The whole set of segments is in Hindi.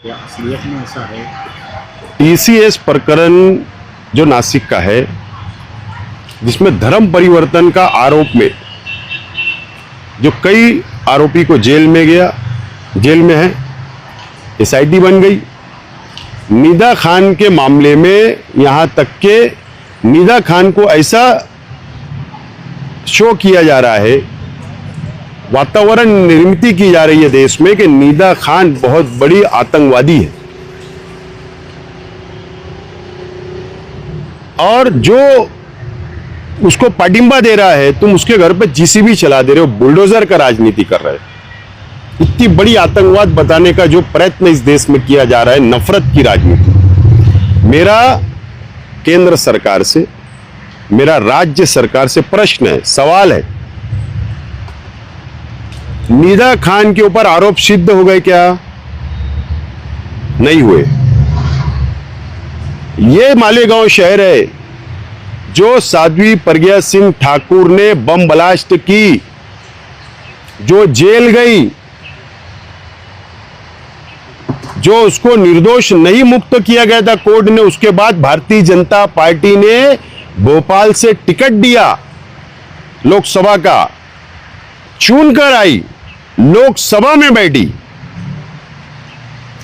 या असलियत में ऐसा है? टीसीएस प्रकरण जो नासिक का है, जिसमें धर्म परिवर्तन का आरोप में जो कई आरोपी को जेल में है, एसआईटी बन गई। निदा खान के मामले में यहाँ तक के निदा खान को ऐसा शो किया जा रहा है, वातावरण निर्मित की जा रही है देश में कि निदा खान बहुत बड़ी आतंकवादी है। और जो उसको पाटिंबा दे रहा है, तुम उसके घर पे जीसीबी चला दे रहे हो, बुलडोजर का राजनीति कर रहे हो। इतनी बड़ी आतंकवाद बताने का जो प्रयत्न इस देश में किया जा रहा है, नफरत की राजनीति। मेरा केंद्र सरकार से, मेरा राज्य सरकार से प्रश्न है, सवाल है, निदा खान के ऊपर आरोप सिद्ध हो गए क्या? नहीं हुए। ये मालेगांव शहर है जो साध्वी प्रज्ञा सिंह ठाकुर ने बम ब्लास्ट की, जो जेल गई, जो उसको निर्दोष नहीं मुक्त किया गया था कोर्ट ने। उसके बाद भारतीय जनता पार्टी ने भोपाल से टिकट दिया, लोकसभा का, चुनकर आई, लोकसभा में बैठी,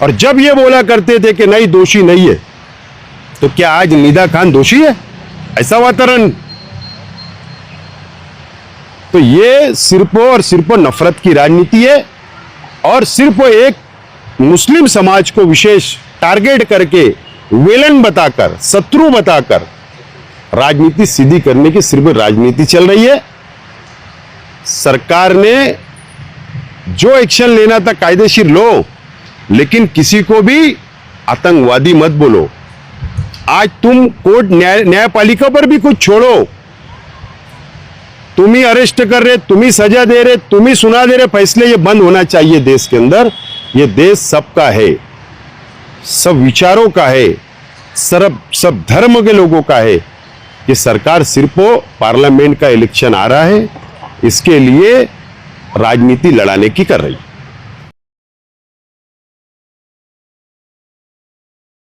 और जब ये बोला करते थे कि नहीं दोषी नहीं है, तो क्या आज निदा खान दोषी है? ऐसा वातावरण। तो ये सिर्फ और सिर्फ नफरत की राजनीति है, और सिर्फ एक मुस्लिम समाज को विशेष टारगेट करके, विलन बताकर, शत्रु बताकर राजनीति सीधी करने की सिर्फ राजनीति चल रही है। सरकार ने जो एक्शन लेना था कायदेशीर लो, लेकिन किसी को भी आतंकवादी मत बोलो। आज तुम कोर्ट न्यायपालिका पर भी कुछ छोड़ो, तुम ही अरेस्ट कर रहे, तुम ही सजा दे रहे, तुम ही सुना दे रहे फैसले। ये बंद होना चाहिए देश के अंदर। ये देश सबका है, सब विचारों का है, सब धर्म के लोगों का है। ये सरकार सिर्फ पार्लियामेंट का इलेक्शन आ रहा है, इसके लिए राजनीति लड़ाने की कर रही है।